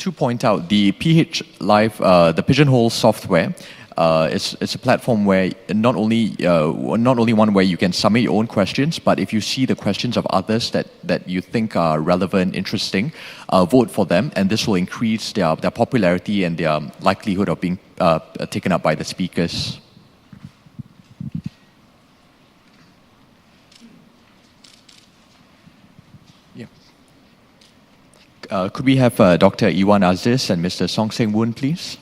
to point out, the PH Live, the Pigeonhole software, it's a platform where not only one where you can submit your own questions, but if you see the questions of others that you think are relevant, interesting, vote for them, and this will increase their popularity and their likelihood of being taken up by the speakers. Could we have Dr. Ewan Aziz and Mr. Song Seng Woon, please?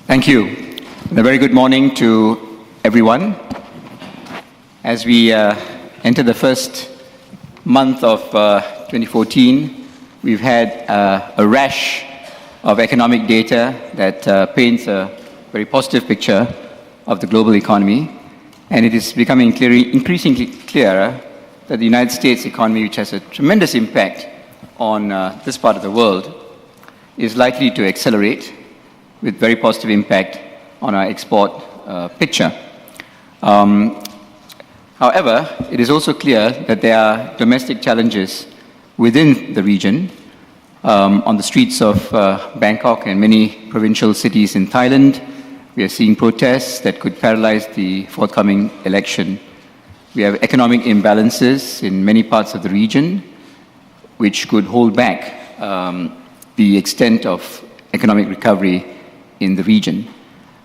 Thank you. And a very good morning to everyone. As we enter the first month of 2014, we've had a rash of economic data that paints a very positive picture of the global economy. And it is becoming increasingly clearer that the United States economy, which has a tremendous impact on this part of the world, is likely to accelerate with very positive impact on our export picture. However, it is also clear that there are domestic challenges within the region. On the streets of Bangkok and many provincial cities in Thailand, we are seeing protests that could paralyze the forthcoming election. We have economic imbalances in many parts of the region, which could hold back the extent of economic recovery in the region.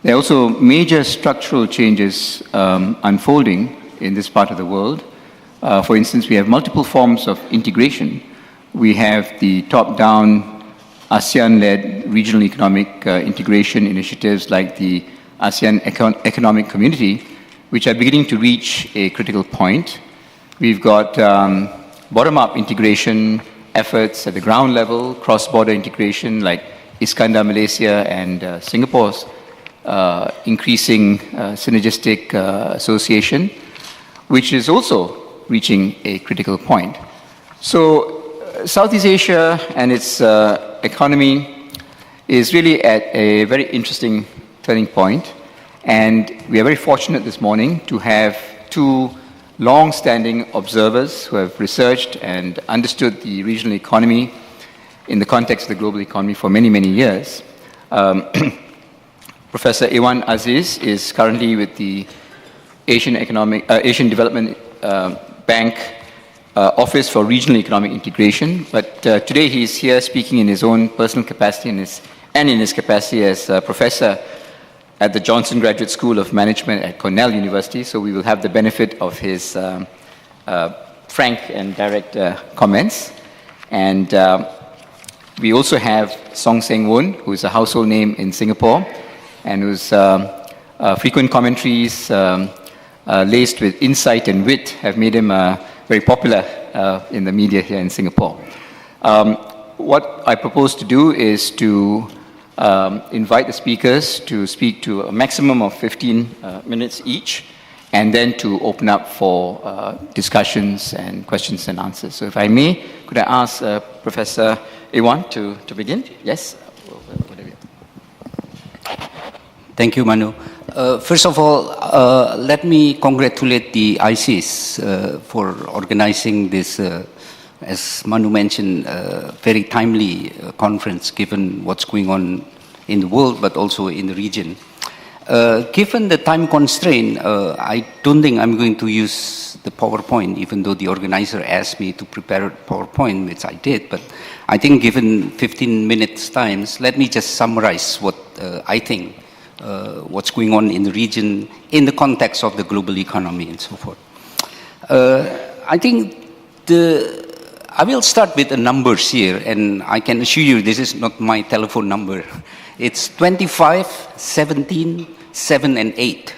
There are also major structural changes unfolding in this part of the world. For instance, we have multiple forms of integration. We have the top-down ASEAN-led regional economic integration initiatives like the ASEAN Economic Community, which are beginning to reach a critical point. We've got bottom-up integration efforts at the ground level, cross-border integration like Iskandar Malaysia and Singapore's increasing synergistic association, which is also reaching a critical point. So Southeast Asia and its economy is really at a very interesting turning point, and we are very fortunate this morning to have two long-standing observers who have researched and understood the regional economy in the context of the global economy for many, many years. Professor Ewan Aziz is currently with the Asian Development Bank Office for Regional Economic Integration, but today he is here speaking in his own personal capacity and in his capacity as a professor at the Johnson Graduate School of Management at Cornell University, so we will have the benefit of his frank and direct comments. And we also have Song Seng Woon, who is a household name in Singapore, and whose frequent commentaries laced with insight and wit have made him very popular in the media here in Singapore. What I propose to do is to invite the speakers to speak to a maximum of 15 minutes each, and then to open up for discussions and questions and answers. So if I may, could I ask Professor Ewan to begin? Yes? Thank you, Manu. First of all, let me congratulate the ISIS for organizing this, as Manu mentioned, very timely conference given what's going on in the world, but also in the region. Given the time constraint, I don't think I'm going to use the PowerPoint, even though the organizer asked me to prepare a PowerPoint, which I did. But I think given 15 minutes time, let me just summarize what I think what's going on in the region in the context of the global economy and so forth. I think I will start with the numbers here, and I can assure you this is not my telephone number. It's 25, 17, 7, and 8.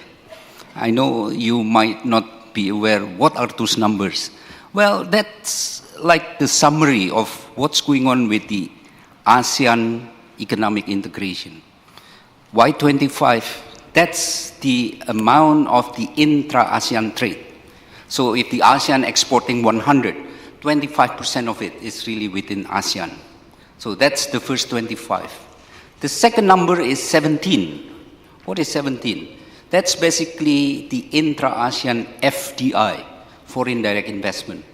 I know you might not be aware what are those numbers. Well, that's like the summary of what's going on with the ASEAN economic integration. Why 25? That's the amount of the intra-ASEAN trade. So if the ASEAN exporting 100, 25% of it is really within ASEAN. So that's the first 25. The second number is 17. What is 17? That's basically the intra-ASEAN FDI, foreign direct investment.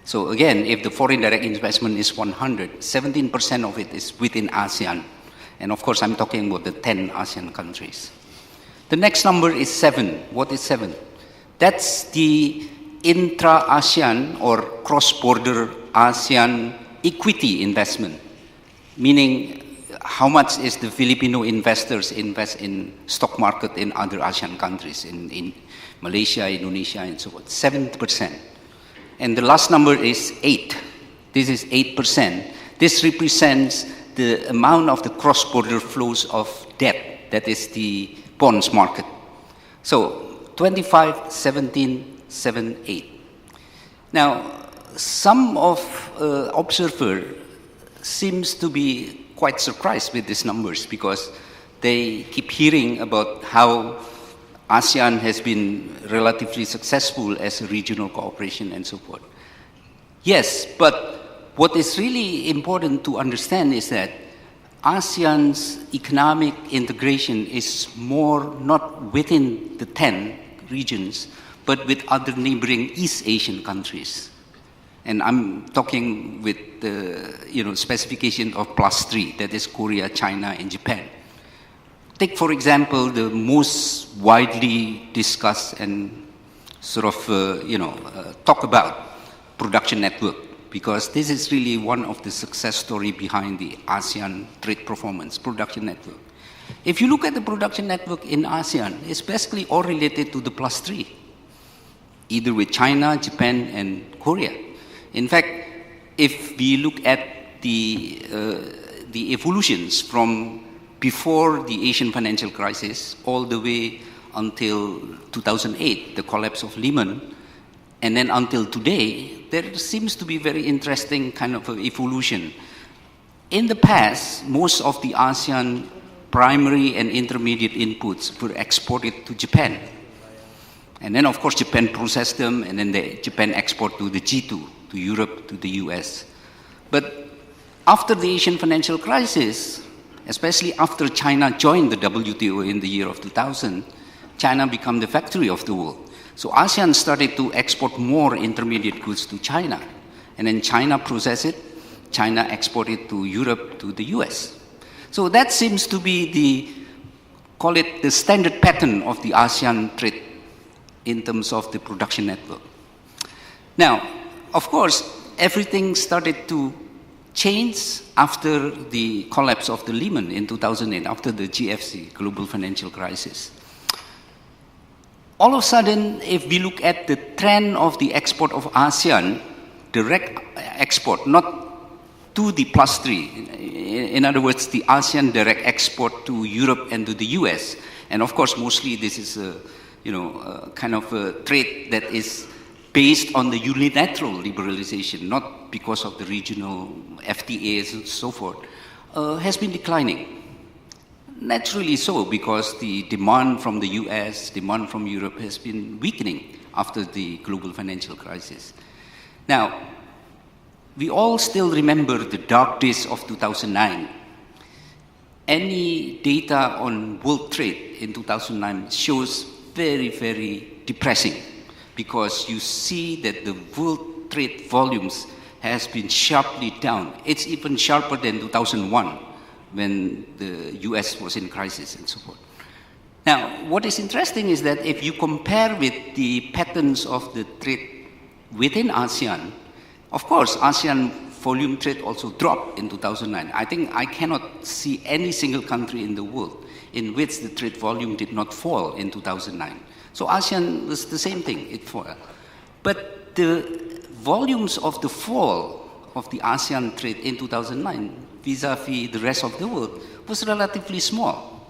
So again, if the foreign direct investment is 100, 17% of it is within ASEAN. And of course, I'm talking about the 10 ASEAN countries. The next number is 7. What is 7? That's the intra-ASEAN or cross-border ASEAN equity investment, meaning how much is the Filipino investors invest in stock market in other ASEAN countries, in Malaysia, Indonesia, and so on. 7%. And the last number is 8. This is 8%. This represents the amount of the cross-border flows of debt, that is the bonds market. So 25, 17, 7, 8. Now, some of observers seems to be quite surprised with these numbers because they keep hearing about how ASEAN has been relatively successful as a regional cooperation and so forth. Yes, but what is really important to understand is that ASEAN's economic integration is more not within the 10 regions, but with other neighboring East Asian countries. And I'm talking with the specification of +3, that is Korea, China, and Japan. Take, for example, the most widely discussed and sort of, talk about production network, because this is really one of the success story behind the ASEAN trade performance, production network. If you look at the production network in ASEAN, it's basically all related to the +3, either with China, Japan, and Korea. In fact, if we look at the evolutions from before the Asian financial crisis all the way until 2008, the collapse of Lehman, and then until today, there seems to be very interesting kind of evolution. In the past, most of the ASEAN primary and intermediate inputs were exported to Japan. And then, of course, Japan processed them, and then Japan export to the G2, to Europe, to the US. But after the Asian financial crisis, especially after China joined the WTO in the year of 2000, China became the factory of the world. So ASEAN started to export more intermediate goods to China. And then China processed it, China exported to Europe, to the US. So that seems to be call it the standard pattern of the ASEAN trade in terms of the production network. Now, of course, everything started to change after the collapse of the Lehman in 2008, after the GFC, global financial crisis. All of a sudden, if we look at the trend of the export of ASEAN, direct export, not to the +3, in other words, the ASEAN direct export to Europe and to the US, and of course, mostly this is a kind of a trade that is based on the unilateral liberalization, not because of the regional FTAs and so forth, has been declining. Naturally so, because the demand from the US, demand from Europe has been weakening after the global financial crisis. Now, we all still remember the dark days of 2009. Any data on world trade in 2009 shows very, very depressing, because you see that the world trade volumes has been sharply down. It's even sharper than 2001, when the US was in crisis and so forth. Now, what is interesting is that if you compare with the patterns of the trade within ASEAN, of course, ASEAN volume trade also dropped in 2009. I think I cannot see any single country in the world in which the trade volume did not fall in 2009. So ASEAN was the same thing, it fell. But the volumes of the fall of the ASEAN trade in 2009 vis-a-vis the rest of the world was relatively small.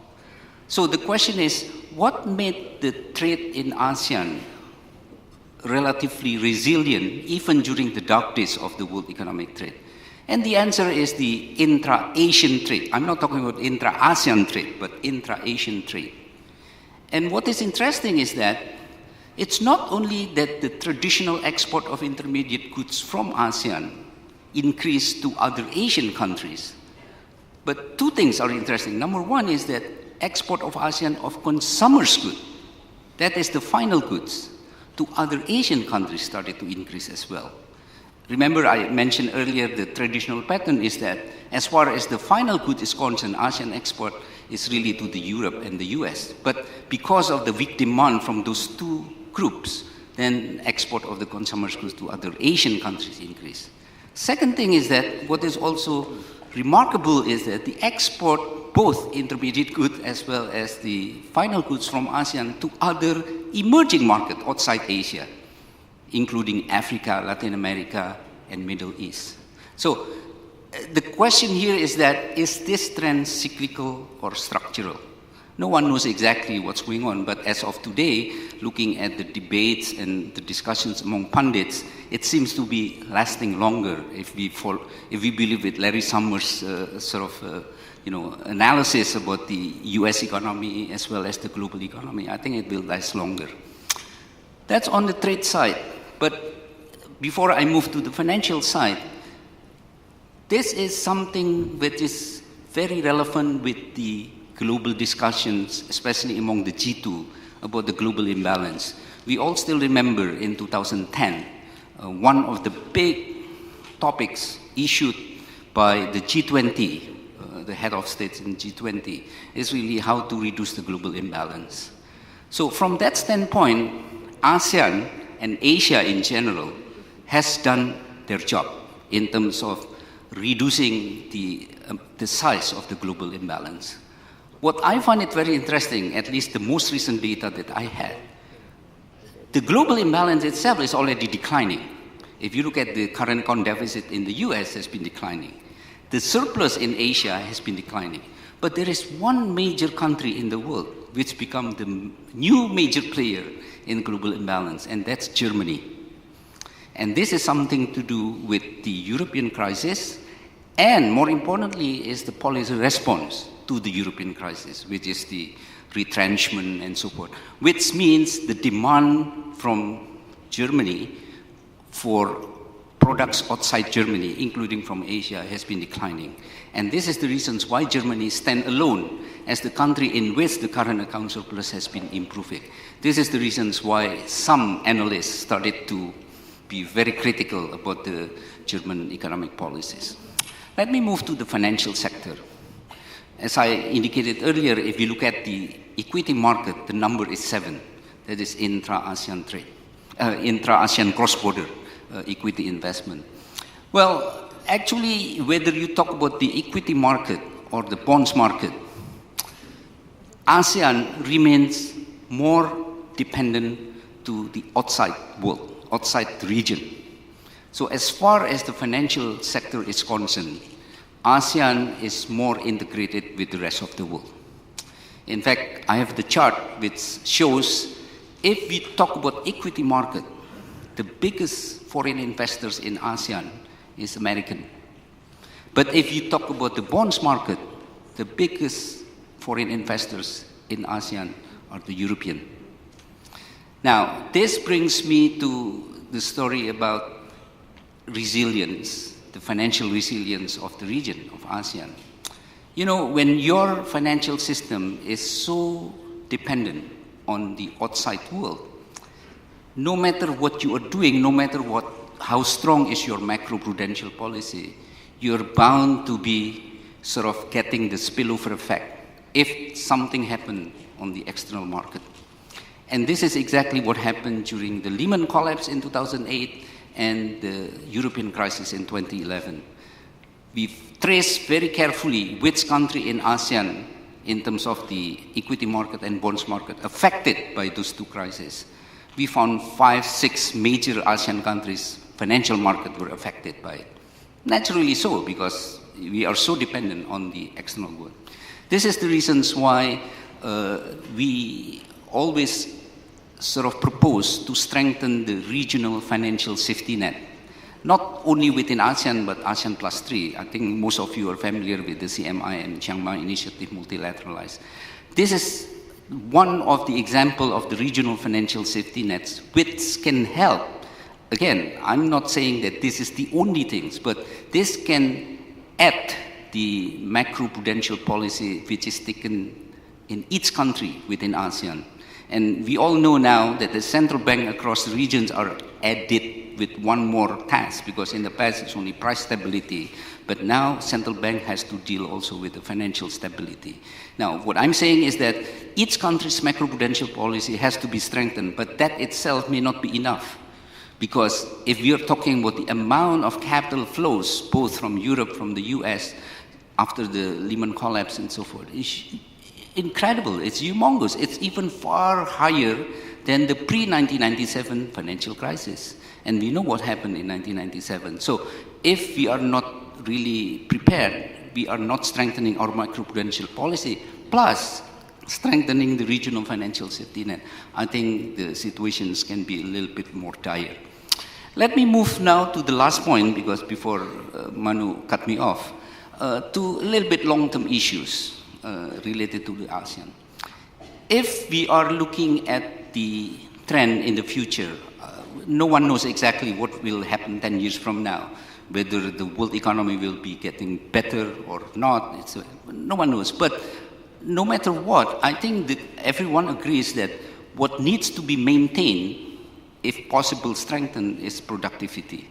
So the question is, what made the trade in ASEAN relatively resilient even during the dark days of the world economic trade? And the answer is the intra-Asian trade. I'm not talking about intra-ASEAN trade, but intra-Asian trade. And what is interesting is that it's not only that the traditional export of intermediate goods from ASEAN increased to other Asian countries, but two things are interesting. Number one is that export of ASEAN of consumers goods, that is the final goods, to other Asian countries started to increase as well. Remember, I mentioned earlier the traditional pattern is that as far as the final good is concerned, ASEAN export is really to the Europe and the US. But because of the weak demand from those two groups, then export of the consumer goods to other Asian countries increase. Second thing is that what is also remarkable is that the export, both intermediate goods as well as the final goods from ASEAN to other emerging markets outside Asia, including Africa, Latin America, and Middle East. So the question here is that, is this trend cyclical or structural? No one knows exactly what's going on, but as of today, looking at the debates and the discussions among pundits, it seems to be lasting longer if we believe with Larry Summers' analysis about the US economy as well as the global economy. I think it will last longer. That's on the trade side. But before I move to the financial side, this is something which is very relevant with the global discussions, especially among the G2, about the global imbalance. We all still remember in 2010, one of the big topics issued by the G20, the head of states in G20, is really how to reduce the global imbalance. So from that standpoint, ASEAN and Asia in general has done their job in terms of reducing the size of the global imbalance. What I find it very interesting, at least the most recent data that I had, the global imbalance itself is already declining. If you look at the current account deficit in the US, has been declining. The surplus in Asia has been declining. But there is one major country in the world which become the new major player in global imbalance, and that's Germany. And this is something to do with the European crisis, and more importantly is the policy response to the European crisis, which is the retrenchment and so forth, which means the demand from Germany for products outside Germany, including from Asia, has been declining. And this is the reasons why Germany stands alone as the country in which the current account surplus has been improving. This is the reasons why some analysts started to be very critical about the German economic policies. Let me move to the financial sector. As I indicated earlier, if you look at the equity market, the number is 7. That is intra-ASEAN trade, intra-ASEAN cross-border equity investment. Well, actually, whether you talk about the equity market or the bonds market, ASEAN remains more dependent to the outside world, outside the region. So as far as the financial sector is concerned, ASEAN is more integrated with the rest of the world. In fact, I have the chart which shows if we talk about equity market, the biggest foreign investors in ASEAN is American. But if you talk about the bonds market, the biggest foreign investors in ASEAN are the European. Now, this brings me to the story about resilience, the financial resilience of the region of ASEAN. You know, when your financial system is so dependent on the outside world, no matter what you are doing, no matter how strong is your macro-prudential policy, you're bound to be sort of getting the spillover effect if something happened on the external market. And this is exactly what happened during the Lehman collapse in 2008 and the European crisis in 2011. We've traced very carefully which country in ASEAN, in terms of the equity market and bonds market, affected by those two crises. We found 5, 6 major ASEAN countries' financial market were affected by it. Naturally so, because we are so dependent on the external world. This is the reasons why we always sort of propose to strengthen the regional financial safety net, not only within ASEAN, but ASEAN Plus 3. I think most of you are familiar with the CMI and Chiang Mai Initiative Multilateralized. This is one of the examples of the regional financial safety nets, which can help. Again, I'm not saying that this is the only things, but this can add the macro-prudential policy which is taken in each country within ASEAN. And we all know now that the central bank across the regions are added with one more task, because in the past it's only price stability, but now central bank has to deal also with the financial stability. Now, what I'm saying is that each country's macroprudential policy has to be strengthened, but that itself may not be enough. Because if we are talking about the amount of capital flows, both from Europe, from the US, after the Lehman collapse and so forth, it's incredible, it's humongous. It's even far higher than the pre-1997 financial crisis. And we know what happened in 1997. So if we are not really prepared, we are not strengthening our macroprudential policy, plus strengthening the regional financial safety net, I think the situations can be a little bit more dire. Let me move now to the last point, because before Manu cut me off, to a little bit long-term issues related to the ASEAN. If we are looking at the trend in the future, no one knows exactly what will happen 10 years from now, whether the world economy will be getting better or not, no one knows. But no matter what, I think that everyone agrees that what needs to be maintained, if possible strengthened, is productivity.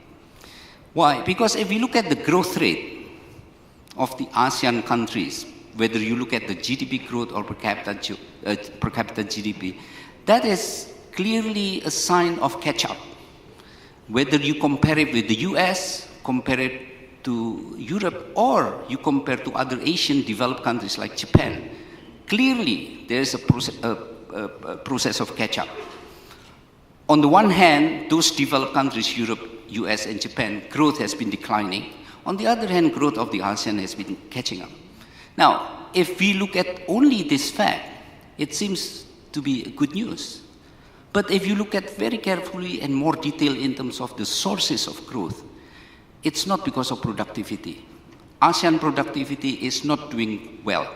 Why? Because if we look at the growth rate of the ASEAN countries, whether you look at the GDP growth or per capita GDP, that is clearly a sign of catch-up. Whether you compare it with the US, compare it to Europe, or you compare to other Asian developed countries like Japan, clearly there is a process of catch-up. On the one hand, those developed countries, Europe, US, and Japan, growth has been declining. On the other hand, growth of the ASEAN has been catching up. Now, if we look at only this fact, it seems to be good news. But if you look at very carefully and more detail in terms of the sources of growth, it's not because of productivity. ASEAN productivity is not doing well.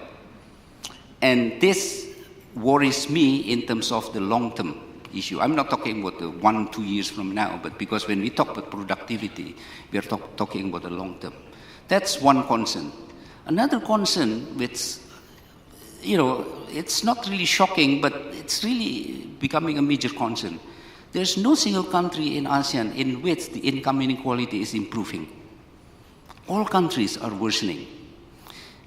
And this worries me in terms of the long-term issue. I'm not talking about the 1-2 years from now, but because when we talk about productivity, we are talking about the long term. That's one concern. Another concern, which, it's not really shocking, but it's really becoming a major concern. There's no single country in ASEAN in which the income inequality is improving. All countries are worsening.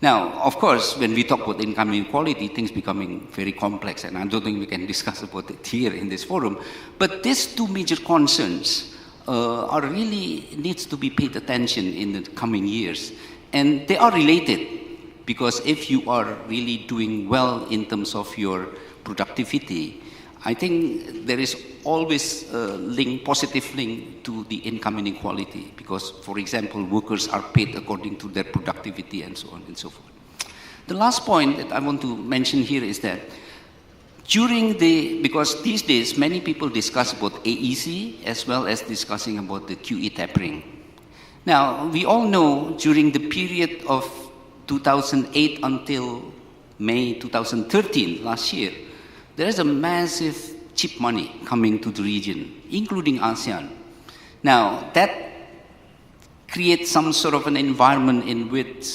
Now, of course, when we talk about income inequality, things becoming very complex, and I don't think we can discuss about it here in this forum. But these two major concerns are really needs to be paid attention in the coming years. And they are related, because if you are really doing well in terms of your productivity, I think there is always a positive link to the income inequality, because, for example, workers are paid according to their productivity and so on and so forth. The last point that I want to mention here is that because these days many people discuss about AEC as well as discussing about the QE tapering. Now, we all know during the period of 2008 until May 2013, last year, there is a massive cheap money coming to the region, including ASEAN. Now, that creates some sort of an environment in which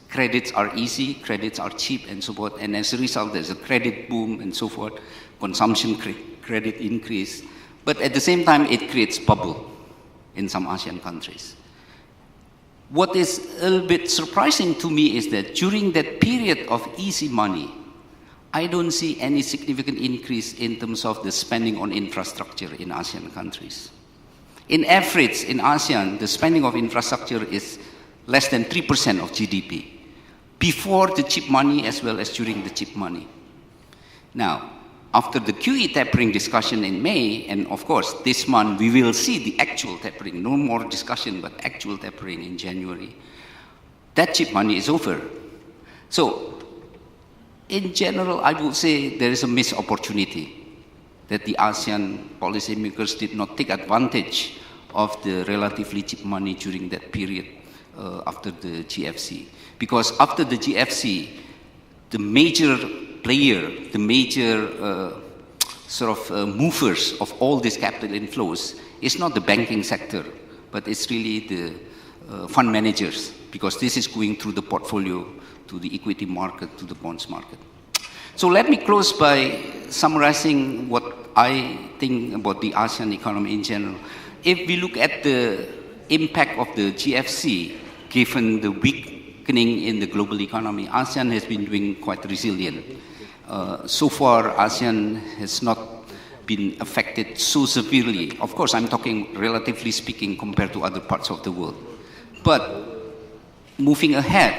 credits are easy, credits are cheap, and so forth. And as a result, there's a credit boom and so forth, consumption credit increase. But at the same time, it creates bubble in some ASEAN countries. What is a little bit surprising to me is that during that period of easy money, I don't see any significant increase in terms of the spending on infrastructure in ASEAN countries. In average, in ASEAN, the spending of infrastructure is less than 3% of GDP, before the cheap money as well as during the cheap money. Now, after the QE tapering discussion in May, and of course this month we will see the actual tapering, no more discussion but actual tapering in January, that cheap money is over. So, in general, I would say there is a missed opportunity that the ASEAN policymakers did not take advantage of the relatively cheap money during that period after the GFC. Because after the GFC, the major player, the major movers of all these capital inflows is not the banking sector, but it's really the fund managers, because this is going through the portfolio to the equity market, to the bonds market. So let me close by summarizing what I think about the ASEAN economy in general, if we look at the impact of the GFC, given the weakening in the global economy, ASEAN has been doing quite resilient. So far, ASEAN has not been affected so severely. Of course, I'm talking relatively speaking compared to other parts of the world. But moving ahead,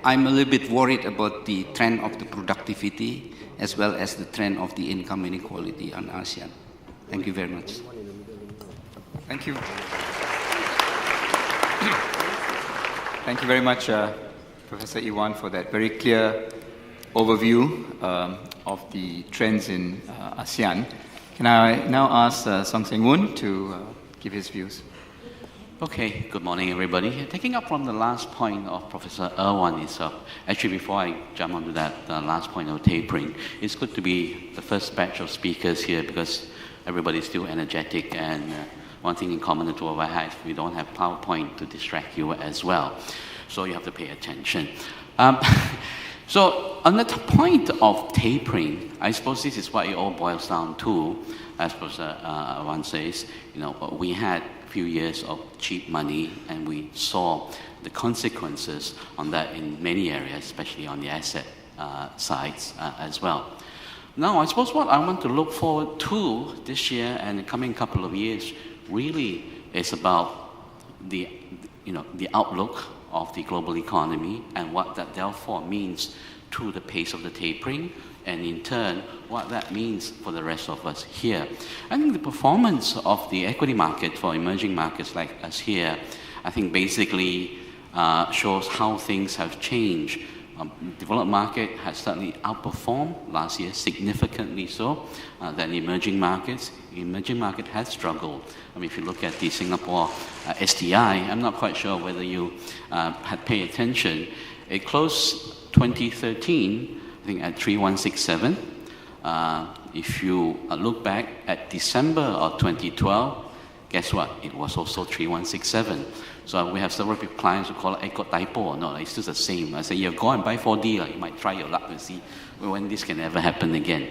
I'm a little bit worried about the trend of the productivity as well as the trend of the income inequality on ASEAN. Thank you very much. Thank you. Thank you very much, Professor Iwan, for that very clear overview of the trends in ASEAN. Can I now ask Song Seng Woon to give his views? Okay, good morning, everybody. Taking up from the last point of Professor Irwan itself, actually, before I jump onto that last point of tapering, it's good to be the first batch of speakers here because everybody's still energetic, and one thing in common the two of us have, we don't have PowerPoint to distract you as well. So you have to pay attention. So on the point of tapering, I suppose this is what it all boils down to. As Professor Irwan says, we had a few years of cheap money, and we saw the consequences on that in many areas, especially on the asset sides as well. Now, I suppose what I want to look forward to this year and the coming couple of years really is about the outlook of the global economy and what that therefore means to the pace of the tapering, and in turn, what that means for the rest of us here. I think the performance of the equity market for emerging markets like us here, I think basically shows how things have changed. Developed market has certainly outperformed last year, significantly so, than emerging markets. Emerging market has struggled. I mean, if you look at the Singapore STI, I'm not quite sure whether you had paid attention. It closed 2013, I think, at 3167. If you look back at December of 2012, guess what? It was also 3167. So we have several clients who call it got typo or not. It's just the same. I say, you go and buy 4D. You might try your luck to see when this can ever happen again.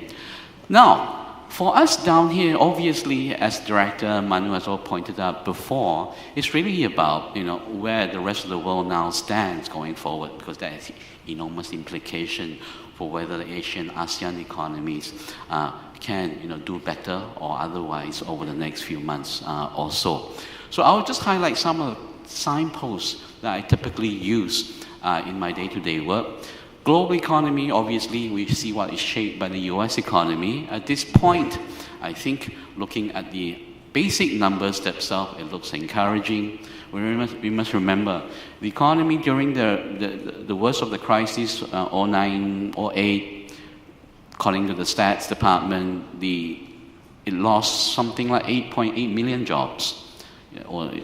Now, for us down here, obviously, as Director Manu has all pointed out before, it's really about where the rest of the world now stands going forward, because that has enormous implication for whether the Asian ASEAN economies can do better or otherwise over the next few months or so. So I'll just highlight some of the signposts that I typically use in my day-to-day work. Global economy, obviously, we see what is shaped by the US economy. At this point, I think looking at the basic numbers themselves, it looks encouraging. We must remember, the economy during the worst of the crisis, 09, 08, according to the stats department, it lost something like 8.8 million jobs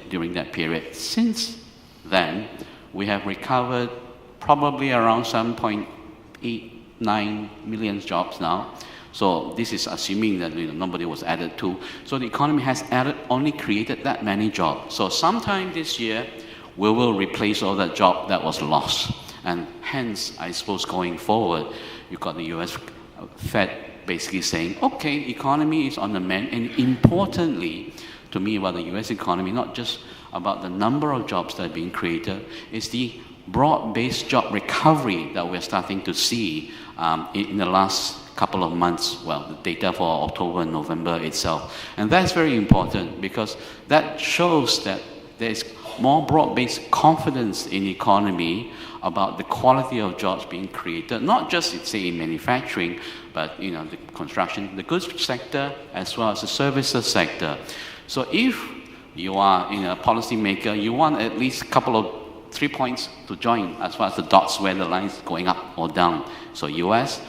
during that period. Since then, we have recovered probably around 7.89 million jobs now. So this is assuming that nobody was added to. So the economy has only created that many jobs. So sometime this year, we will replace all that job that was lost. And hence, I suppose going forward, you've got the US Fed basically saying, okay, economy is on the mend. And importantly, to me, about the US economy, not just about the number of jobs that are being created, it's the broad-based job recovery that we're starting to see in the last couple of months, well, the data for October and November itself. And that's very important because that shows that there's more broad-based confidence in the economy about the quality of jobs being created, not just, say, in manufacturing, but the construction, the goods sector, as well as the services sector. So if you are a policymaker, you want at least a couple of 3 points to join as far as the dots where the line is going up or down. So US,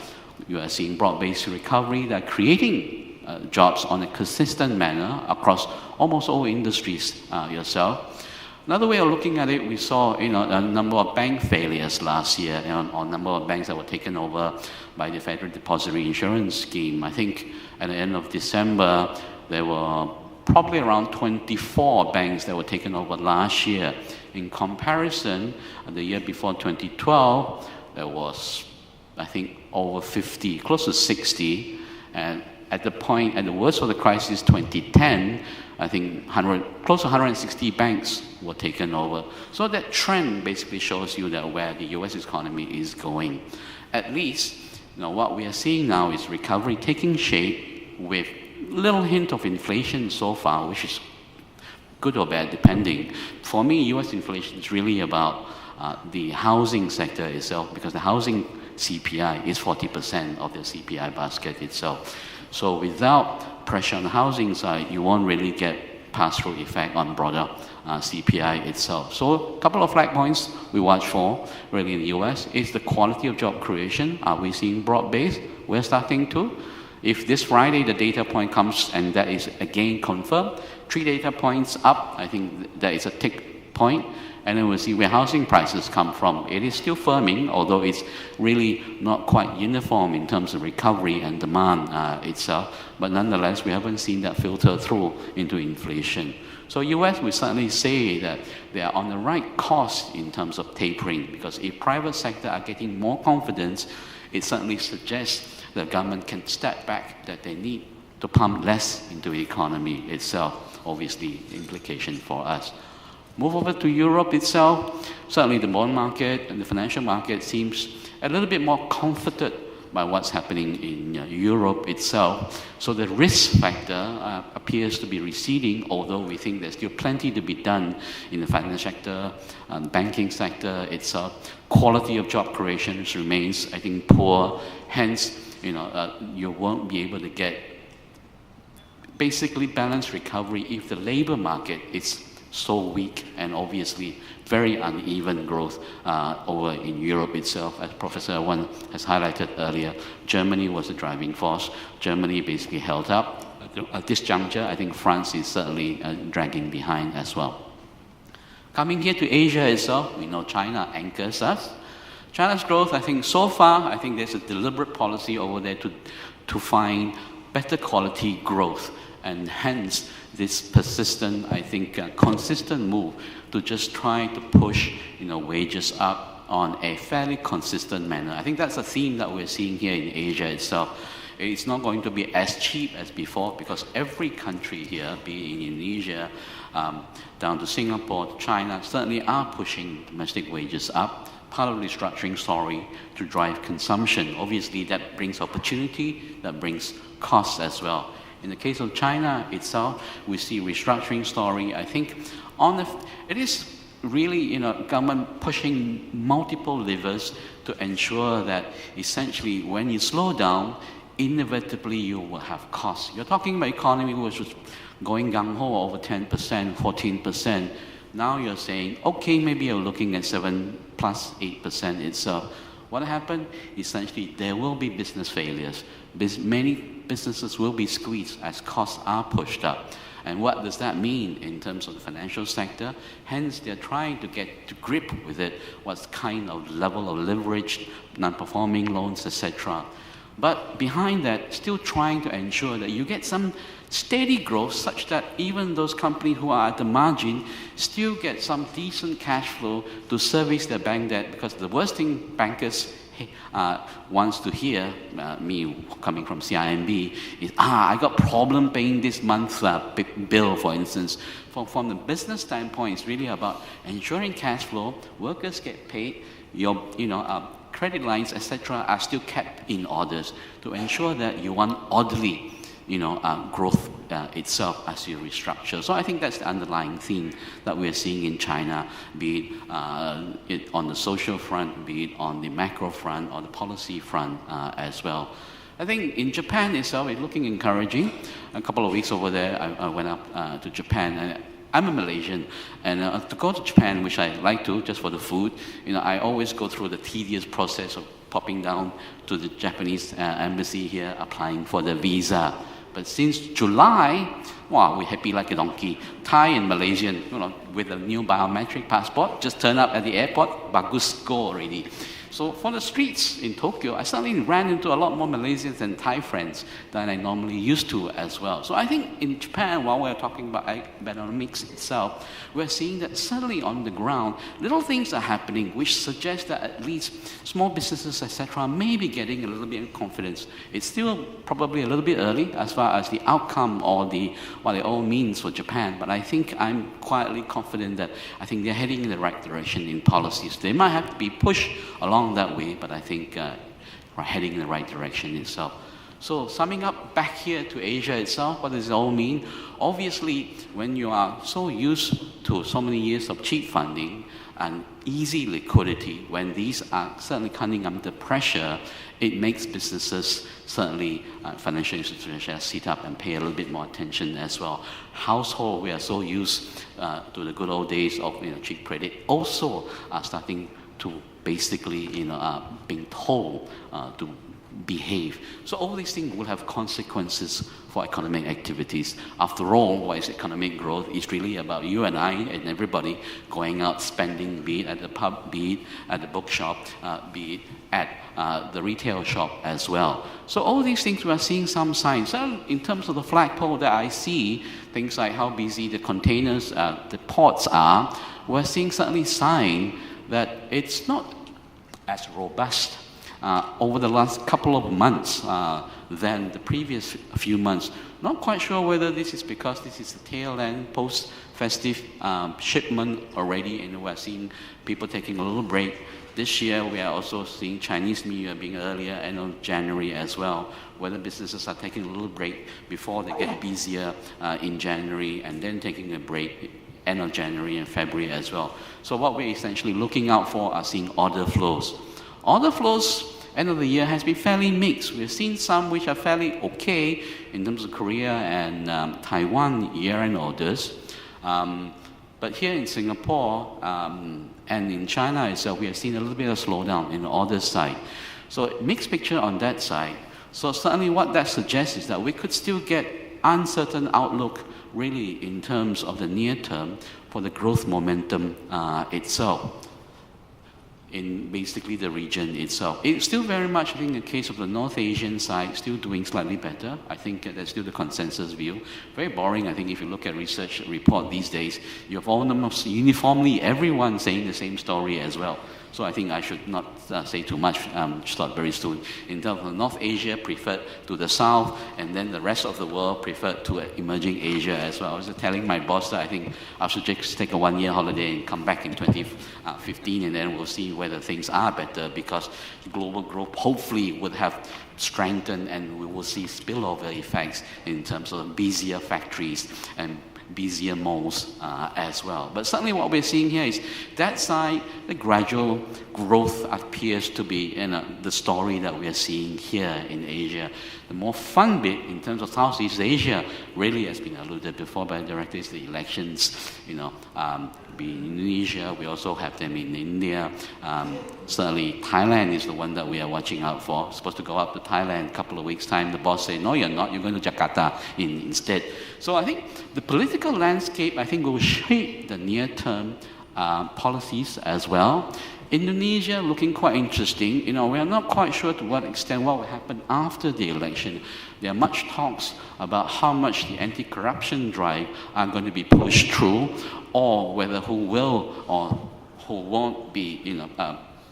you are seeing broad-based recovery that are creating jobs on a consistent manner across almost all industries yourself. Another way of looking at it, we saw a number of bank failures last year, or a number of banks that were taken over by the Federal Depository Insurance Scheme. I think at the end of December, there were probably around 24 banks that were taken over last year. In comparison, the year before 2012, there was, I think, over 50, close to 60. And at the worst of the crisis, 2010, I think close to 160 banks were taken over. So that trend basically shows you that where the US economy is going. At least, what we are seeing now is recovery taking shape with little hint of inflation so far, which is good or bad, depending. For me, US inflation is really about the housing sector itself, because the housing CPI is 40% of the CPI basket itself. So without pressure on the housing side, you won't really get pass-through effect on broader CPI itself. So a couple of flag points we watch for really in the US is the quality of job creation. Are we seeing broad-based? We're starting to. If this Friday the data point comes and that is again confirmed, 3 data points up, I think that is a tick point. And then we'll see where housing prices come from. It is still firming, although it's really not quite uniform in terms of recovery and demand itself. But nonetheless, we haven't seen that filter through into inflation. So US, we certainly say that they are on the right course in terms of tapering, because if private sector are getting more confidence, it certainly suggests the government can step back, that they need to pump less into the economy itself, obviously implication for us. Move over to Europe itself, certainly the bond market and the financial market seems a little bit more comforted by what's happening in Europe itself. So the risk factor appears to be receding, although we think there's still plenty to be done in the financial sector, banking sector itself. Quality of job creation remains, I think, poor. Hence, you won't be able to get basically balanced recovery if the labor market is so weak and obviously very uneven growth over in Europe itself. As Professor Wan has highlighted earlier, Germany was the driving force. Germany basically held up. At this juncture, I think France is certainly dragging behind as well. Coming here to Asia itself, we know China anchors us. China's growth, I think so far, I think there's a deliberate policy over there to find better quality growth, and hence this persistent, I think, consistent move to just try to push, wages up on a fairly consistent manner. I think that's a theme that we're seeing here in Asia itself. It's not going to be as cheap as before, because every country here, be it in Indonesia, down to Singapore, to China, certainly are pushing domestic wages up. Part of the restructuring story to drive consumption. Obviously, that brings opportunity, that brings costs as well. In the case of China itself, we see restructuring story. I think it is really, government pushing multiple levers to ensure that essentially when you slow down, inevitably you will have costs. You're talking about economy which was going gung-ho over 10%, 14%. Now you're saying, okay, maybe you're looking at 7 plus 8% itself. What happened? Essentially, there will be business failures. Many businesses will be squeezed as costs are pushed up. And what does that mean in terms of the financial sector? Hence, they're trying to get to grip with it, what kind of level of leverage, non-performing loans, etc. But behind that, still trying to ensure that you get some steady growth such that even those companies who are at the margin still get some decent cash flow to service their bank debt, because the worst thing bankers wants to hear, me coming from CIMB, is, I got problem paying this month's big bill, for instance. From the business standpoint, it's really about ensuring cash flow, workers get paid, your credit lines, etc., are still kept in orders to ensure that you want orderly growth itself as you restructure. So I think that's the underlying theme that we're seeing in China, be it on the social front, be it on the macro front or the policy front as well. I think in Japan itself, it's looking encouraging. A couple of weeks over there, I went up to Japan. And I'm a Malaysian, and to go to Japan, which I like to, just for the food, I always go through the tedious process of popping down to the Japanese embassy here, applying for the visa. But since July, we're happy like a donkey. Thai and Malaysian, with a new biometric passport, just turn up at the airport, bagus, go already. So for the streets in Tokyo, I suddenly ran into a lot more Malaysians and Thai friends than I normally used to as well. So I think in Japan, while we're talking about Abenomics itself, we're seeing that suddenly on the ground, little things are happening which suggest that at least small businesses, etc., may be getting a little bit of confidence. It's still probably a little bit early as far as the outcome or what it all means for Japan, but I think I'm quietly confident that I think they're heading in the right direction in policies. They might have to be pushed along that way, but I think we're heading in the right direction itself. So summing up back here to Asia itself, what does it all mean? Obviously, when you are so used to so many years of cheap funding and easy liquidity, when these are certainly coming under pressure, it makes businesses, certainly financial institutions, sit up and pay a little bit more attention as well. Household, we are so used to the good old days of cheap credit, also are starting to basically being told to behave. So all these things will have consequences for economic activities. After all, what is economic growth? It's really about you and I and everybody going out spending, be it at the pub, be it at the bookshop, be it at the retail shop as well. So all these things we are seeing some signs. So in terms of the flagpole that I see, things like how busy the containers, the ports are, we're seeing certainly signs that it's not as robust over the last couple of months than the previous few months. Not quite sure whether this is because this is the tail end post-festive shipment already, and we're seeing people taking a little break. This year we are also seeing Chinese New Year being earlier, end of January as well, whether businesses are taking a little break before they get busier in January and then taking a break end of January and February as well. So what we're essentially looking out for are seeing order flows. Order flows, end of the year, has been fairly mixed. We've seen some which are fairly okay in terms of Korea and Taiwan year-end orders. But here in Singapore and in China itself, we have seen a little bit of slowdown in the order side. So mixed picture on that side. So certainly what that suggests is that we could still get uncertain outlook really in terms of the near term for the growth momentum itself in basically the region itself. It's still very much, I think, the case of the North Asian side, still doing slightly better. I think that's still the consensus view. Very boring, I think, if you look at research report these days, you have almost uniformly everyone saying the same story as well. So I think I should not say too much, start very soon. In terms of North Asia, preferred to the South, and then the rest of the world preferred to emerging Asia as well. I was telling my boss that I think I should just take a one-year holiday and come back in 2015, and then we'll see whether things are better, because global growth hopefully would have strengthened, and we will see spillover effects in terms of busier factories and busier malls as well. But certainly what we're seeing here is that side, the gradual growth appears to be the story that we are seeing here in Asia. The more fun bit in terms of Southeast Asia really has been alluded before by the director is the elections, be in Indonesia, we also have them in India. Certainly Thailand is the one that we are watching out for. Supposed to go up to Thailand a couple of weeks' time. The boss said, no, you're not, you're going to Jakarta instead. So I think the political landscape, I think, will shape the near-term policies as well. Indonesia looking quite interesting. We are not quite sure to what extent what will happen after the election. There are much talks about how much the anti-corruption drive are going to be pushed through, or whether who will or who won't be,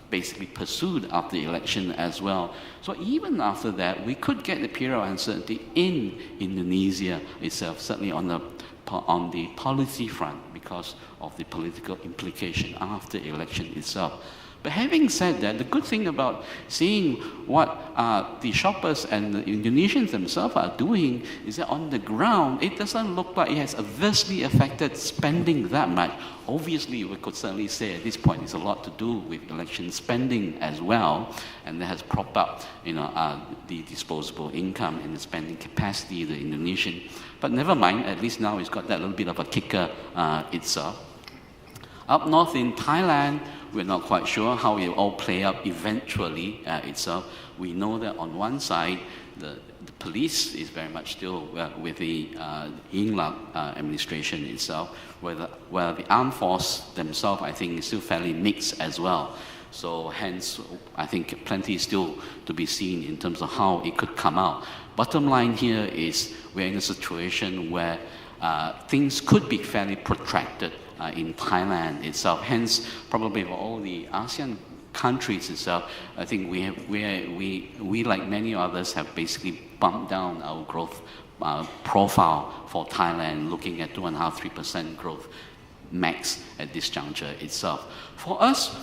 basically pursued after the election as well. So even after that, we could get a period of uncertainty in Indonesia itself, certainly on the policy front, because of the political implication after the election itself. But having said that, the good thing about seeing what the shoppers and the Indonesians themselves are doing is that on the ground, it doesn't look like it has adversely affected spending that much. Obviously, we could certainly say at this point it's a lot to do with election spending as well, and that has propped up the disposable income and the spending capacity of the Indonesian. But never mind, at least now it's got that little bit of a kicker itself. Up north in Thailand, we're not quite sure how it will all play out eventually itself. We know that on one side, the police is very much still with the Yingluck administration itself, where the armed force themselves, I think, is still fairly mixed as well. So hence, I think plenty is still to be seen in terms of how it could come out. Bottom line here is we're in a situation where things could be fairly protracted in Thailand itself. Hence, probably for all the ASEAN countries itself, I think we like many others have basically bumped down our growth profile for Thailand, looking at 2.5–3% growth max at this juncture itself. For us,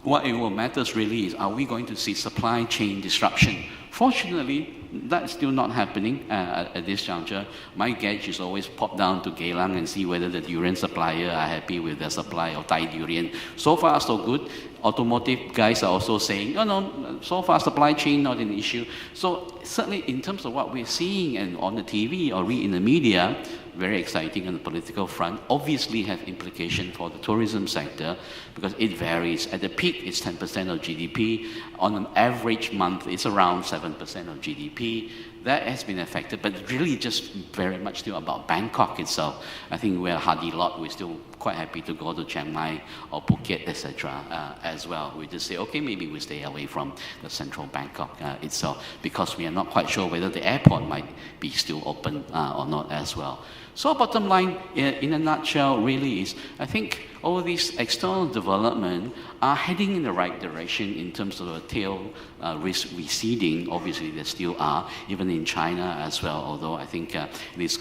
what it will matters really is, are we going to see supply chain disruption? Fortunately, that's still not happening at this juncture. My gauge is always pop down to Geylang and see whether the durian supplier are happy with their supply of Thai durian. So far, so good. Automotive guys are also saying, no, so far supply chain not an issue. So certainly in terms of what we're seeing and on the TV or read in the media, very exciting on the political front, obviously have implication for the tourism sector because it varies. At the peak, it's 10% of GDP. On an average month, it's around 7% of GDP. That has been affected, but really just very much still about Bangkok itself. I think we're hardy lot. We're still quite happy to go to Chiang Mai or Phuket, etc. As well. We just say, okay, maybe we stay away from the central Bangkok itself because we are not quite sure whether the airport might be still open or not as well. So bottom line, in a nutshell, really is, I think all these external development are heading in the right direction in terms of the tail risk receding. Obviously, there still are, even in China as well, although I think it is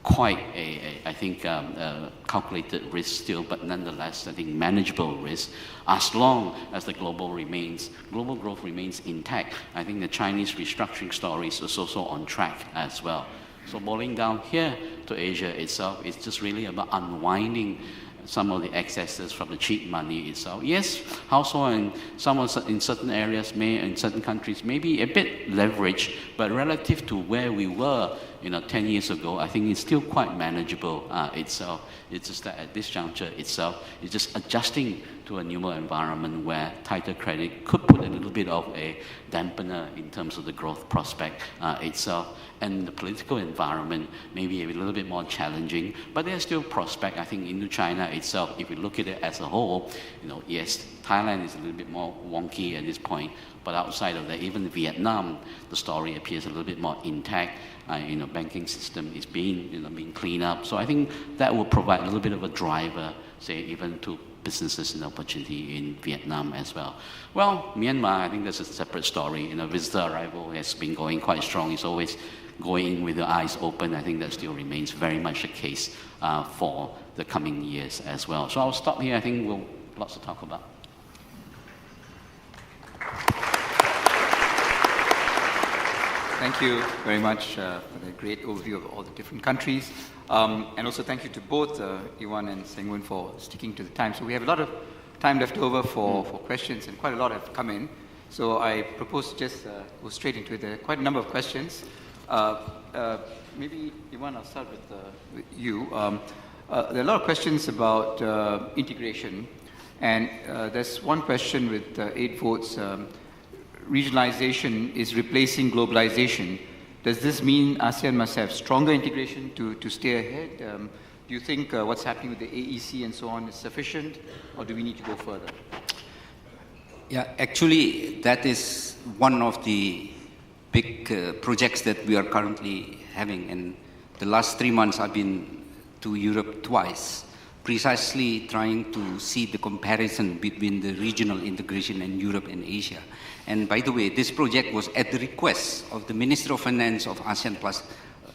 quite calculated risk still, but nonetheless, I think manageable risk as long as the global growth remains intact. I think the Chinese restructuring story is also on track as well. So boiling down here to Asia itself, it's just really about unwinding some of the excesses from the cheap money itself. Yes, household and some in certain areas, in certain countries, may be a bit leveraged, but relative to where we were 10 years ago, I think it's still quite manageable itself. It's just that at this juncture itself, it's just adjusting to a newer environment where tighter credit could put a little bit of a dampener in terms of the growth prospect itself. And the political environment may be a little bit more challenging, but there's still prospect. I think Indochina itself, if we look at it as a whole, yes, Thailand is a little bit more wonky at this point, but outside of that, even Vietnam, the story appears a little bit more intact. Banking system is being cleaned up. So I think that will provide a little bit of a driver, say, even to businesses and opportunity in Vietnam as well. Well, Myanmar, I think that's a separate story. Visitor arrival has been going quite strong. It's always going with the eyes open. I think that still remains very much the case for the coming years as well. So I'll stop here. I think we'll lots to talk about. Thank you very much for the great overview of all the different countries. And also thank you to both Iwan and Seng-Woon for sticking to the time. So we have a lot of time left over for questions, and quite a lot have come in. So I propose to just go straight into it. There are quite a number of questions. Maybe, Iwan, I'll start with you. There are a lot of questions about integration. And there's one question with 8 votes. Regionalization is replacing globalization. Does this mean ASEAN must have stronger integration to stay ahead? Do you think what's happening with the AEC and so on is sufficient, or do we need to go further? Yeah, actually, that is one of the big projects that we are currently having. And the last 3 months, I've been to Europe twice, precisely trying to see the comparison between the regional integration in Europe and Asia. And by the way, this project was at the request of the Minister of Finance of ASEAN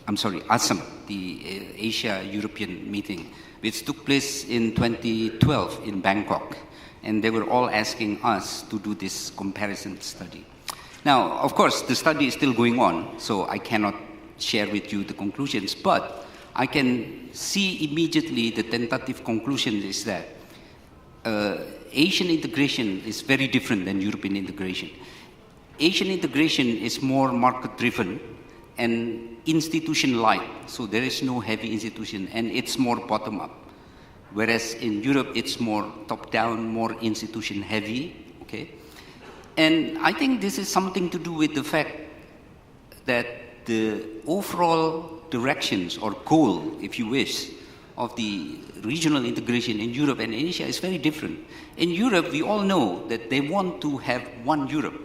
ASEM, the Asia-European meeting, which took place in 2012 in Bangkok. And they were all asking us to do this comparison study. Now, of course, the study is still going on, so I cannot share with you the conclusions, but I can see immediately the tentative conclusion is that Asian integration is very different than European integration. Asian integration is more market-driven and institution-like, so there is no heavy institution, and it's more bottom-up. Whereas in Europe, it's more top-down, more institution-heavy, okay? And I think this is something to do with the fact that the overall directions or goal, if you wish, of the regional integration in Europe and Asia is very different. In Europe, we all know that they want to have one Europe,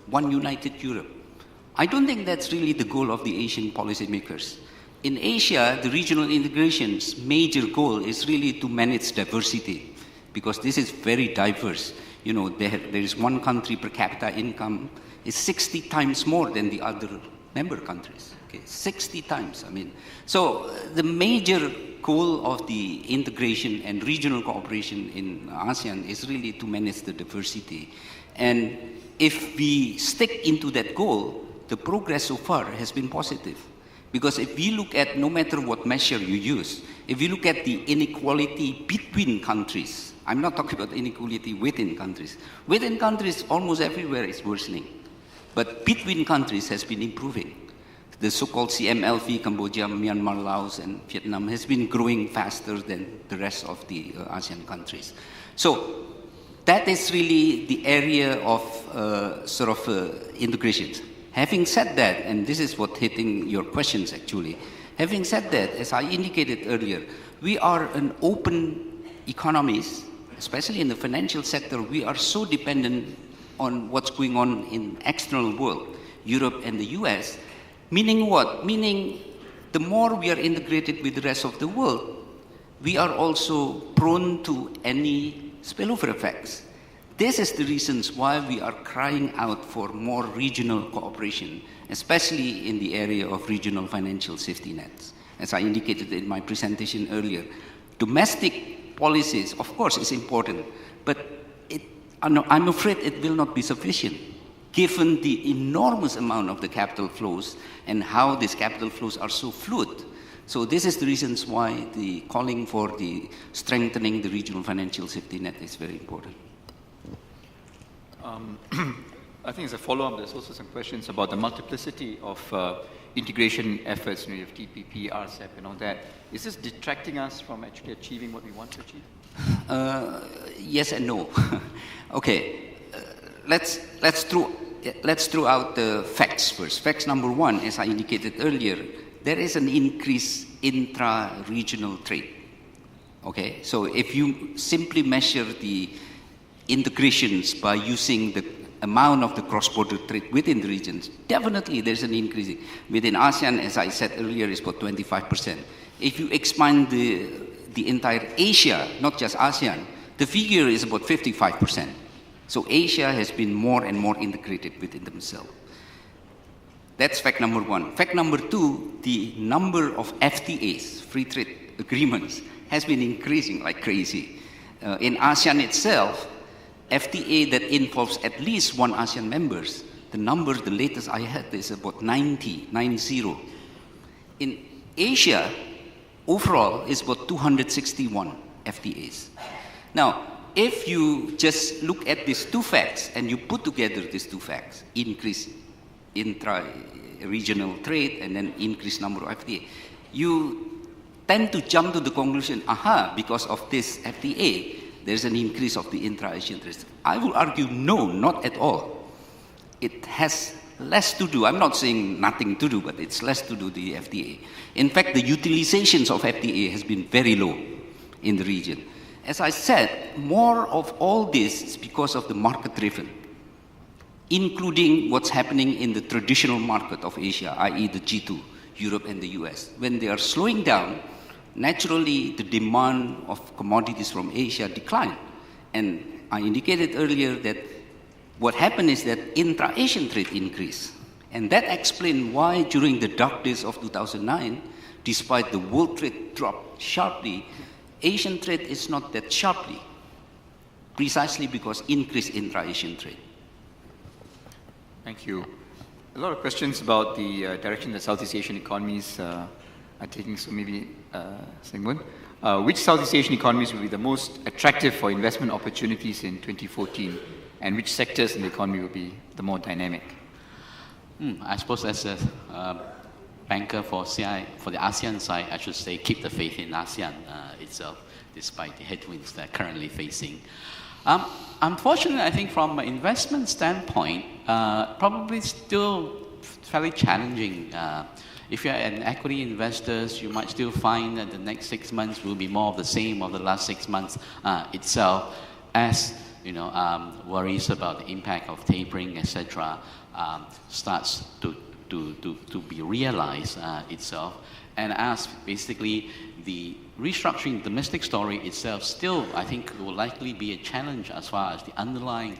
one united Europe. I don't think that's really the goal of the Asian policymakers. In Asia, the regional integration's major goal is really to manage diversity, because this is very diverse. You know, there is one country per capita income is 60 times more than the other member countries. Okay, 60 times. I mean, so the major goal of the integration and regional cooperation in ASEAN is really to manage the diversity. And if we stick into that goal, the progress so far has been positive. Because if we look at, no matter what measure you use, if you look at the inequality between countries, I'm not talking about inequality within countries. Within countries, almost everywhere is worsening. But between countries has been improving. The so-called CMLV, Cambodia, Myanmar, Laos, and Vietnam has been growing faster than the rest of the ASEAN countries. So that is really the area of integration. Having said that, and this is what hitting your questions actually, having said that, as I indicated earlier, we are an open economies, especially in the financial sector. We are so dependent on what's going on in external world, Europe and the US. Meaning what? Meaning the more we are integrated with the rest of the world, we are also prone to any spillover effects. This is the reasons why we are crying out for more regional cooperation, especially in the area of regional financial safety nets. As I indicated in my presentation earlier, domestic policies, of course, is important, but I'm afraid it will not be sufficient, given the enormous amount of the capital flows and how these capital flows are so fluid. So this is the reasons why the calling for the strengthening the regional financial safety net is very important. I think as a follow-up, there's also some questions about the multiplicity of integration efforts. You have TPP, RCEP, and all that. Is this detracting us from actually achieving what we want to achieve? Yes and no. Okay, let's throw out the facts first. Facts number one, as I indicated earlier, there is an increase intra-regional trade. Okay, so if you simply measure the integrations by using the amount of the cross-border trade within the regions, definitely there's an increase. Within ASEAN, as I said earlier, is about 25%. If you expand the entire Asia, not just ASEAN, the figure is about 55%. So Asia has been more and more integrated within themselves. That's fact number one. Fact number two, the number of FTAs, free trade agreements, has been increasing like crazy. In ASEAN itself, FTA that involves at least one ASEAN members, the number, the latest I had is about 90. In Asia, overall, is about 261 FTAs. Now, if you just look at these two facts and you put together these two facts, increase intra-regional trade and then increased number of FTA, you tend to jump to the conclusion, because of this FTA, there's an increase of the intra-Asian trade. I will argue, no, not at all. It has less to do, I'm not saying nothing to do, but it's less to do with the FTA. In fact, the utilizations of FTA has been very low in the region. As I said, more of all this is because of the market-driven, including what's happening in the traditional market of Asia, i.e. the G2, Europe and the US. When they are slowing down, naturally the demand of commodities from Asia decline. And I indicated earlier that what happened is that intra-Asian trade increased. And that explained why during the dark days of 2009, despite the world trade dropped sharply, Asian trade is not that sharply, precisely because increased intra-Asian trade. Thank you. A lot of questions about the direction that Southeast Asian economies are taking, so maybe Seng-Mun. Which Southeast Asian economies will be the most attractive for investment opportunities in 2014, and which sectors in the economy will be the more dynamic? I suppose as a banker for CI, for the ASEAN side, I should say keep the faith in ASEAN itself, despite the headwinds they're currently facing. Unfortunately, I think from an investment standpoint, probably still fairly challenging If you're an equity investor, you might still find that the next 6 months will be more of the same of the last 6 months itself, as worries about the impact of tapering, etc., starts to be realized itself, and as basically the restructuring domestic story itself still, I think, will likely be a challenge as far as the underlying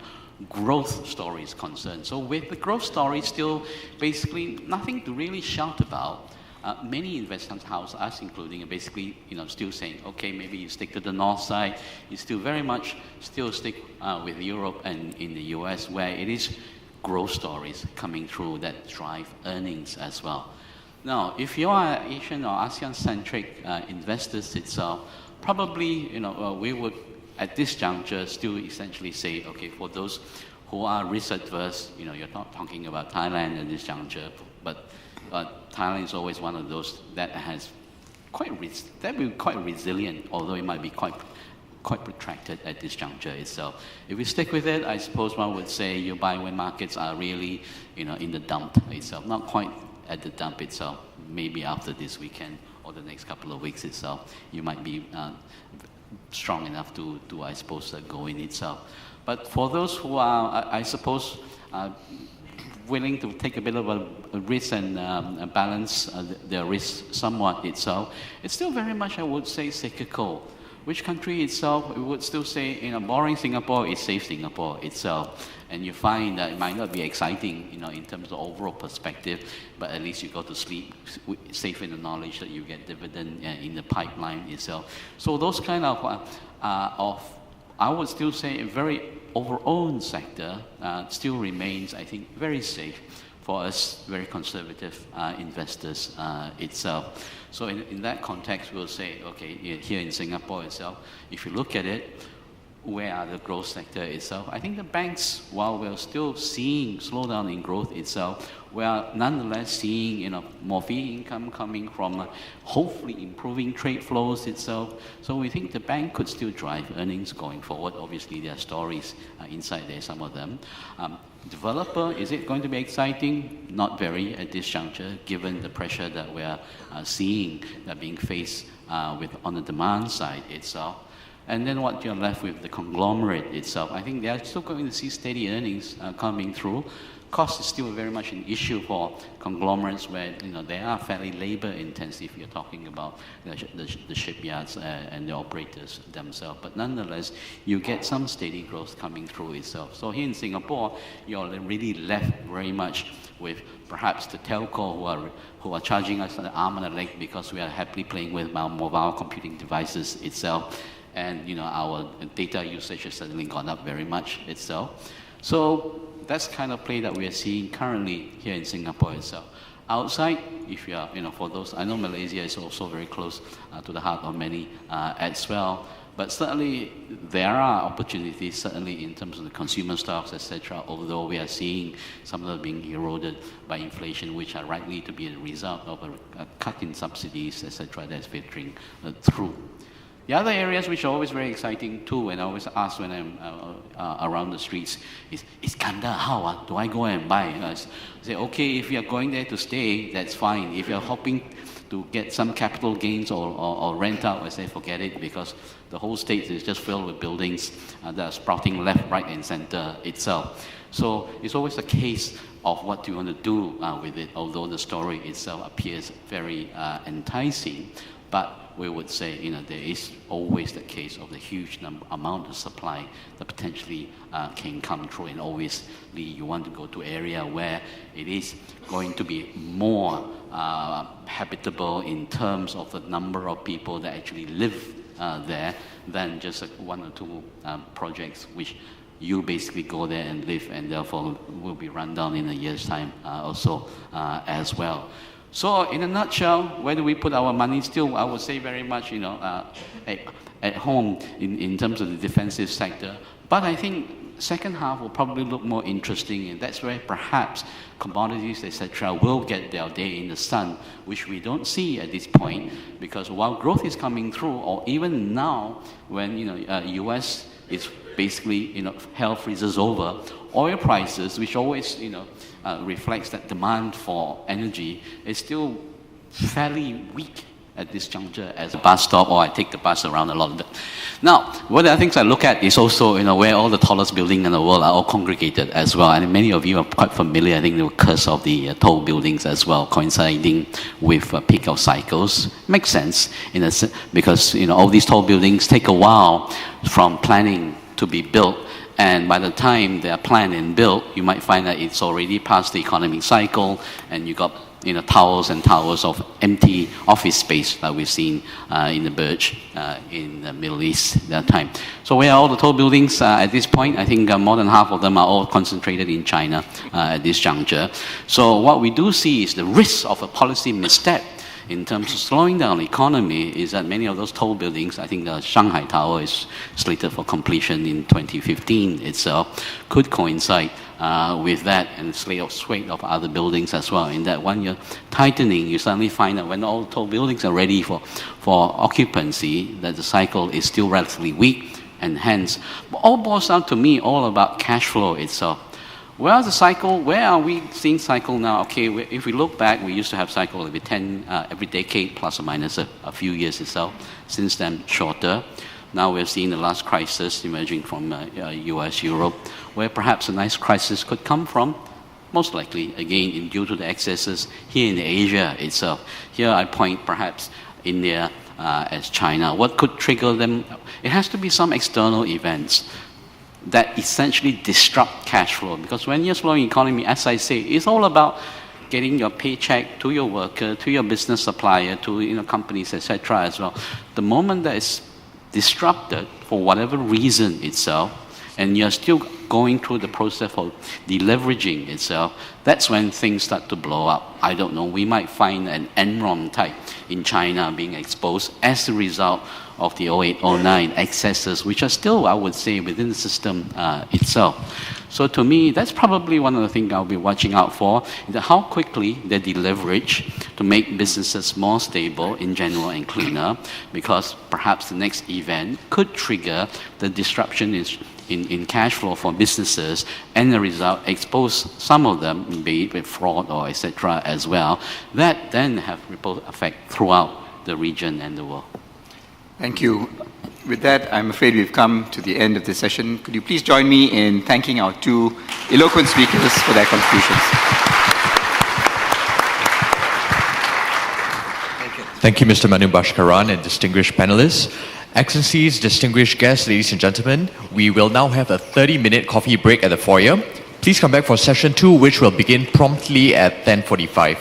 growth story is concerned. So with the growth story still basically nothing to really shout about, many investment houses, us including, are basically still saying, okay, maybe you stick to the north side, you still very much still stick with Europe and in the US, where it is growth stories coming through that drive earnings as well. Now, if you are Asian or ASEAN-centric investors itself, probably we would at this juncture still essentially say, okay, for those who are risk adverse, you're not talking about Thailand at this juncture, but Thailand is always one of those that has quite resilient, although it might be quite protracted at this juncture itself. If we stick with it, I suppose one would say you buy when markets are really in the dump itself, not quite at the dump itself. Maybe after this weekend or the next couple of weeks itself, you might be strong enough to I suppose, go in itself. But for those who are, I suppose, willing to take a bit of a risk and balance their risk somewhat itself, it's still very much, I would say, cyclical. Which country itself, we would still say, boring Singapore is safe Singapore itself. And you find that it might not be exciting, in terms of overall perspective, but at least you go to sleep safe in the knowledge that you get dividend in the pipeline itself. So those kind of I would still say, a very overall sector still remains, I think, very safe for us, very conservative investors itself. So in that context, we'll say, okay, here in Singapore itself, if you look at it, where are the growth sector itself? I think the banks, while we're still seeing slowdown in growth itself, we are nonetheless seeing more fee income coming from hopefully improving trade flows itself. So we think the bank could still drive earnings going forward. Obviously, there are stories inside there, some of them. Developer, is it going to be exciting? Not very at this juncture, given the pressure that we are seeing that being faced on the demand side itself. And then what you're left with, the conglomerate itself. I think they are still going to see steady earnings coming through. Cost is still very much an issue for conglomerates where they are fairly labor intensive. You're talking about the shipyards and the operators themselves. But nonetheless, you get some steady growth coming through itself. So here in Singapore, you're really left very much with perhaps the telco who are charging us an arm and a leg because we are happily playing with our mobile computing devices itself. And our data usage has suddenly gone up very much itself. So that's kind of play that we are seeing currently here in Singapore itself. Outside, if you are, for those, I know Malaysia is also very close to the heart of many as well. But certainly there are opportunities, certainly in terms of the consumer stocks, etc., although we are seeing some of them being eroded by inflation, which are likely to be a result of a cut in subsidies, etc., that's filtering through. The other areas which are always very exciting too, and I always ask when I'm around the streets, is Kanda, how? Do I go and buy? I say, okay, if you're going there to stay, that's fine. If you're hoping to get some capital gains or rent out, I say, forget it, because the whole state is just filled with buildings that are sprouting left, right, and center itself. So it's always a case of what do you want to do with it, although the story itself appears very enticing. But we would say, there is always the case of the huge amount of supply that potentially can come through, and obviously you want to go to an area where it is going to be more habitable in terms of the number of people that actually live there than just one or two projects which you basically go there and live, and therefore will be run down in a year's time or so as well. So in a nutshell, where do we put our money? Still, I would say very much, at home in terms of the defensive sector. But I think second half will probably look more interesting, and that's where perhaps commodities, etc., will get their day in the sun, which we don't see at this point, because while growth is coming through, or even now when US is basically hell freezes over, oil prices, which always reflects that demand for energy, is still fairly weak at this juncture as a bus stop, or I take the bus around a lot of it. Now, one of the things I look at is also, where all the tallest buildings in the world are all congregated as well. And many of you are quite familiar, I think, the curse of the tall buildings as well, coinciding with peak of cycles. Makes sense because, all these tall buildings take a while from planning to be built. And by the time they are planned and built, you might find that it's already past the economic cycle, and you got towers and towers of empty office space that we've seen in the Burj in the Middle East that time. So where are all the tall buildings at this point? I think more than half of them are all concentrated in China at this juncture. So what we do see is the risk of a policy misstep in terms of slowing down the economy is that many of those tall buildings, I think the Shanghai Tower is slated for completion in 2015 itself, could coincide with that, and sway of other buildings as well. In that when you're tightening, you suddenly find that when all tall buildings are ready for occupancy, that the cycle is still relatively weak, and hence, all boils down to me all about cash flow itself. Where are we seeing cycle now? Okay, if we look back, we used to have cycle every decade, plus or minus a few years itself. Since then, shorter. Now we're seeing the last crisis emerging from US, Europe, where perhaps a nice crisis could come from, most likely, again, due to the excesses here in Asia itself. Here I point perhaps India as China. What could trigger them? It has to be some external events that essentially disrupt cash flow. Because when you're slowing economy, as I say, it's all about getting your paycheck to your worker, to your business supplier, to companies, etc. as well. The moment that is disrupted for whatever reason itself, and you're still going through the process of deleveraging itself, that's when things start to blow up. I don't know, we might find an Enron type in China being exposed as a result of the 08-09 excesses, which are still, I would say, within the system itself. So to me, that's probably one of the things I'll be watching out for, is how quickly they deleverage to make businesses more stable in general and cleaner, because perhaps the next event could trigger the disruption in cash flow for businesses, and the result expose some of them, be it with fraud or etc. as well, that then have ripple effect throughout the region and the world. Thank you. With that, I'm afraid we've come to the end of this session. Could you please join me in thanking our two eloquent speakers for their contributions? Thank you, Mr. Manu Bhaskaran and distinguished panelists. Excellencies, distinguished guests, ladies and gentlemen, we will now have a 30-minute coffee break at the foyer. Please come back for session 2, which will begin promptly at 10:45.